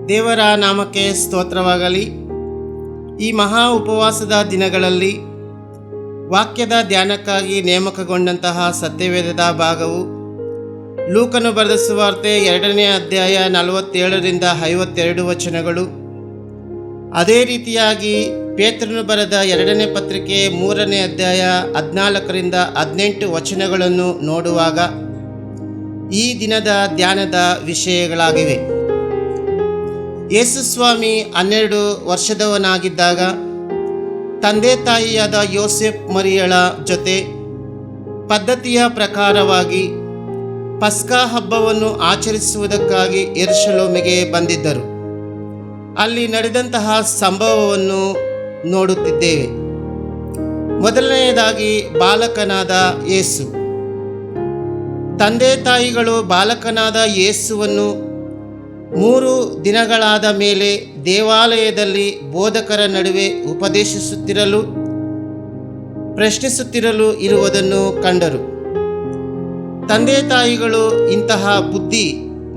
ದೇವರ ನಾಮಕ್ಕೆ ಸ್ತೋತ್ರವಾಗಲಿ. ಈ ಮಹಾ ಉಪವಾಸದ ದಿನಗಳಲ್ಲಿ ವಾಕ್ಯದ ಧ್ಯಾನಕ್ಕಾಗಿ ನೇಮಕಗೊಂಡಂತಹ ಸತ್ಯವೇದದ ಭಾಗವು ಲೂಕನು ಬರೆದ ಸುವಾರ್ತೆ 2ನೇ ಅಧ್ಯಾಯ 47ರಿಂದ 52 ವಚನಗಳು. ಅದೇ ರೀತಿಯಾಗಿ ಪೇತ್ರನು ಬರೆದ 2ನೇ ಪತ್ರಿಕೆ 3ನೇ ಅಧ್ಯಾಯ 14ರಿಂದ 18 ವಚನಗಳನ್ನು ನೋಡುವಾಗ ಈ ದಿನದ ಧ್ಯಾನದ ವಿಷಯಗಳಾಗಿವೆ. ಯೇಸುಸ್ವಾಮಿ 12 ವರ್ಷದವನಾಗಿದ್ದಾಗ ತಂದೆ ತಾಯಿಯಾದ ಯೋಸೆಫ್ ಮರಿಯಳ ಜೊತೆ ಪದ್ಧತಿಯ ಪ್ರಕಾರವಾಗಿ ಪಸ್ಕಾ ಹಬ್ಬವನ್ನು ಆಚರಿಸುವುದಕ್ಕಾಗಿ ಯೆರೂಸಲೇಮಿಗೆ ಬಂದಿದ್ದರು. ಅಲ್ಲಿ ನಡೆದಂತಹ ಸಂಭವವನ್ನು ನೋಡುತ್ತಿದ್ದೇವೆ. ಮೊದಲನೆಯದಾಗಿ ಬಾಲಕನಾದ ಯೇಸು. ತಂದೆ ತಾಯಿಗಳು ಬಾಲಕನಾದ ಯೇಸುವನ್ನು 3 ದಿನಗಳಾದ ಮೇಲೆ ದೇವಾಲಯದಲ್ಲಿ ಬೋಧಕರ ನಡುವೆ ಉಪದೇಶಿಸುತ್ತಿರಲು ಪ್ರಶ್ನಿಸುತ್ತಿರಲು ಇರುವುದನ್ನು ಕಂಡರು. ತಂದೆ ತಾಯಿಗಳು ಇಂತಹ ಬುದ್ಧಿ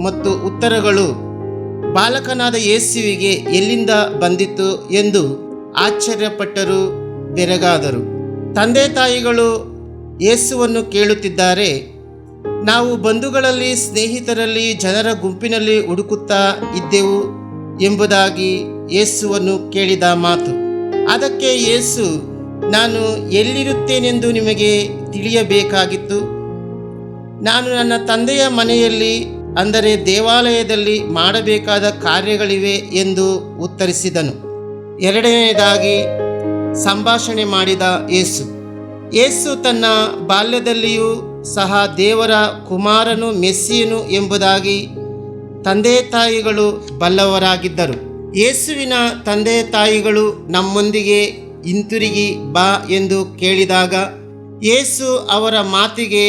ಮತ್ತು ಉತ್ತರಗಳು ಬಾಲಕನಾದ ಯೇಸುವಿಗೆ ಎಲ್ಲಿಂದ ಬಂದಿತು ಎಂದು ಆಶ್ಚರ್ಯಪಟ್ಟರು, ಬೆರಗಾದರು. ತಂದೆ ತಾಯಿಗಳು ಯೇಸುವನ್ನು ಕೇಳುತ್ತಿದ್ದಾರೆ. ನಾವು ಬಂಧುಗಳಲ್ಲಿ, ಸ್ನೇಹಿತರಲ್ಲಿ, ಜನರ ಗುಂಪಿನಲ್ಲಿ ಹುಡುಕುತ್ತಾ ಇದ್ದೆವು ಎಂಬುದಾಗಿ ಯೇಸುವನ್ನು ಕೇಳಿದ ಮಾತು. ಅದಕ್ಕೆ ಯೇಸು, ನಾನು ಎಲ್ಲಿರುತ್ತೇನೆಂದು ನಿಮಗೆ ತಿಳಿಯಬೇಕಾಗಿತ್ತು. ನಾನು ನನ್ನ ತಂದೆಯ ಮನೆಯಲ್ಲಿ, ಅಂದರೆ ದೇವಾಲಯದಲ್ಲಿ ಮಾಡಬೇಕಾದ ಕಾರ್ಯಗಳಿವೆ ಎಂದು ಉತ್ತರಿಸಿದನು. ಎರಡನೆಯದಾಗಿ ಸಂಭಾಷಣೆ ಮಾಡಿದ ಯೇಸು. ಯೇಸು ತನ್ನ ಬಾಲ್ಯದಲ್ಲಿಯೂ ಸಹ ದೇವರ ಕುಮಾರನು, ಮೆಸ್ಸಿಯನು ಎಂಬುದಾಗಿ ತಂದೆ ತಾಯಿಗಳು ಬಲ್ಲವರಾಗಿದ್ದರು. ಯೇಸುವಿನ ತಂದೆ ತಾಯಿಗಳು ನಮ್ಮೊಂದಿಗೆ ಹಿಂತಿರುಗಿ ಬಾ ಎಂದು ಕೇಳಿದಾಗ ಯೇಸು ಅವರ ಮಾತಿಗೆ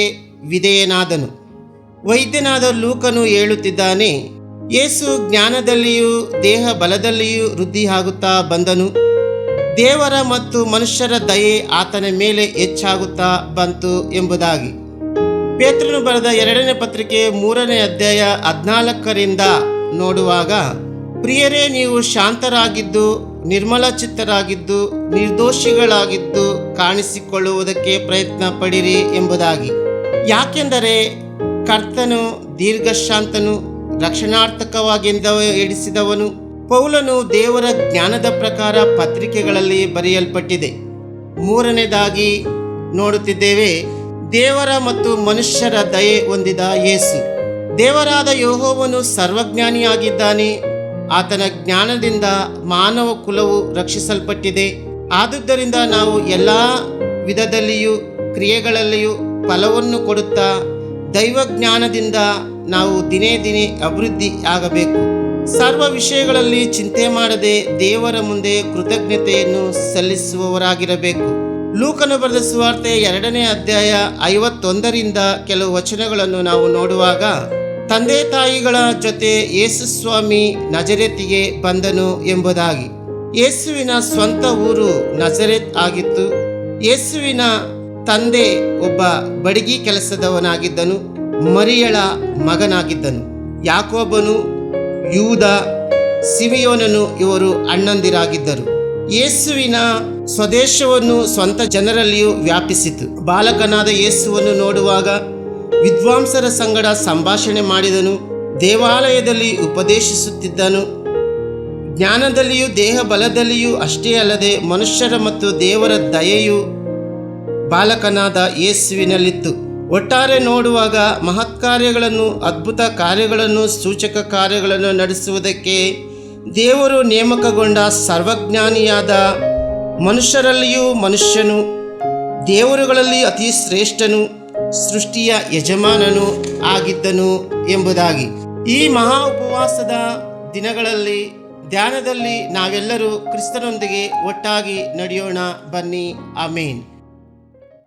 ವಿಧೇಯನಾದನು. ವೈದ್ಯನಾದ ಲೂಕನು ಹೇಳುತ್ತಿದ್ದಾನೆ, ಯೇಸು ಜ್ಞಾನದಲ್ಲಿಯೂ ದೇಹ ಬಲದಲ್ಲಿಯೂ ವೃದ್ಧಿಯಾಗುತ್ತಾ ಬಂದನು. ದೇವರ ಮತ್ತು ಮನುಷ್ಯರ ದಯೆ ಆತನ ಮೇಲೆ ಹೆಚ್ಚಾಗುತ್ತಾ ಬಂತು ಎಂಬುದಾಗಿ. ಪೇತ್ರನು ಬರೆದ 2ನೇ ಪತ್ರಿಕೆ 3ನೇ ಅಧ್ಯಾಯ 14ರಿಂದ ನೋಡುವಾಗ, ಪ್ರಿಯರೇ, ನೀವು ಶಾಂತರಾಗಿದ್ದು, ನಿರ್ಮಲ ಚಿತ್ತರಾಗಿದ್ದು, ನಿರ್ದೋಷಿಗಳಾಗಿದ್ದು ಕಾಣಿಸಿಕೊಳ್ಳುವುದಕ್ಕೆ ಪ್ರಯತ್ನ ಪಡಿರಿ ಎಂಬುದಾಗಿ. ಯಾಕೆಂದರೆ ಕರ್ತನು ದೀರ್ಘಶಾಂತನು, ರಕ್ಷಣಾರ್ಥಕವಾಗಿ ಎಡಿಸಿದವನು. ಪೌಲನು ದೇವರ ಜ್ಞಾನದ ಪ್ರಕಾರ ಪತ್ರಿಕೆಗಳಲ್ಲಿ ಬರೆಯಲ್ಪಟ್ಟಿದೆ. ಮೂರನೇದಾಗಿ ನೋಡುತ್ತಿದ್ದೇವೆ, ದೇವರ ಮತ್ತು ಮನುಷ್ಯರ ದಯೆ ಹೊಂದಿದ ಯೇಸು. ದೇವರಾದ ಯೆಹೋವನು ಸರ್ವಜ್ಞಾನಿಯಾಗಿದ್ದಾನೆ. ಆತನ ಜ್ಞಾನದಿಂದ ಮಾನವ ಕುಲವು ರಕ್ಷಿಸಲ್ಪಟ್ಟಿದೆ. ಆದುದರಿಂದ ನಾವು ಎಲ್ಲ ವಿಧದಲ್ಲಿಯೂ ಕ್ರಿಯೆಗಳಲ್ಲಿಯೂ ಫಲವನ್ನು ಕೊಡುತ್ತಾ ದೈವಜ್ಞಾನದಿಂದ ನಾವು ದಿನೇ ದಿನೇ ಅಭಿವೃದ್ಧಿ ಆಗಬೇಕು. ಸರ್ವ ವಿಷಯಗಳಲ್ಲಿ ಚಿಂತೆ ಮಾಡದೆ ದೇವರ ಮುಂದೆ ಕೃತಜ್ಞತೆಯನ್ನು ಸಲ್ಲಿಸುವವರಾಗಿರಬೇಕು. ಲೂಕನು ಬರೆದ ಸುವಾರ್ತೆ 2ನೇ ಅಧ್ಯಾಯ 51ರಿಂದ ಕೆಲವು ವಚನಗಳನ್ನು ನಾವು ನೋಡುವಾಗ, ತಂದೆ ತಾಯಿಗಳ ಜೊತೆ ಯೇಸುಸ್ವಾಮಿ ನಜರೇತಿಗೆ ಬಂದನು ಎಂಬುದಾಗಿ. ಯೇಸುವಿನ ಸ್ವಂತ ಊರು ನಜರೇತ್ ಆಗಿತ್ತು. ಯೇಸುವಿನ ತಂದೆ ಒಬ್ಬ ಬಡಗಿ ಕೆಲಸದವನಾಗಿದ್ದನು, ಮರಿಯಳ ಮಗನಾಗಿದ್ದನು. ಯಾಕೋಬನು, ಯೂದ, ಸಿಮಿಯೋನನು ಇವರು ಅಣ್ಣಂದಿರಾಗಿದ್ದರು. ಯೇಸುವಿನ ಸ್ವದೇಶವನ್ನು ಸ್ವಂತ ಜನರಲ್ಲಿಯೂ ವ್ಯಾಪಿಸಿತು. ಬಾಲಕನಾದ ಯೇಸುವನ್ನು ನೋಡುವಾಗ ವಿದ್ವಾಂಸರ ಸಂಗಡ ಸಂಭಾಷಣೆ ಮಾಡಿದನು. ದೇವಾಲಯದಲ್ಲಿ ಉಪದೇಶಿಸುತ್ತಿದ್ದನು. ಜ್ಞಾನದಲ್ಲಿಯೂ ದೇಹ ಬಲದಲ್ಲಿಯೂ ಅಷ್ಟೇ ಅಲ್ಲದೆ ಮನುಷ್ಯರ ಮತ್ತು ದೇವರ ದಯೆಯು ಬಾಲಕನಾದ ಯೇಸುವಿನಲ್ಲಿತ್ತು. ಒಟ್ಟಾರೆ ನೋಡುವಾಗ ಮಹತ್ಕಾರ್ಯಗಳನ್ನು, ಅದ್ಭುತ ಕಾರ್ಯಗಳನ್ನು, ಸೂಚಕ ಕಾರ್ಯಗಳನ್ನು ನಡೆಸುವುದಕ್ಕೆ ದೇವರು ನೇಮಕಗೊಂಡ ಸರ್ವಜ್ಞಾನಿಯಾದ, ಮನುಷ್ಯರಲ್ಲಿಯೂ ಮನುಷ್ಯನು, ದೇವರುಗಳಲ್ಲಿ ಅತಿ ಶ್ರೇಷ್ಠನು, ಸೃಷ್ಟಿಯ ಯಜಮಾನನು ಆಗಿದ್ದನು ಎಂಬುದಾಗಿ. ಈ ಮಹಾ ಉಪವಾಸದ ದಿನಗಳಲ್ಲಿ ಧ್ಯಾನದಲ್ಲಿ ನಾವೆಲ್ಲರೂ ಕ್ರಿಸ್ತನೊಂದಿಗೆ ಒಟ್ಟಾಗಿ ನಡೆಯೋಣ. ಬನ್ನಿ. ಆಮೇನ್.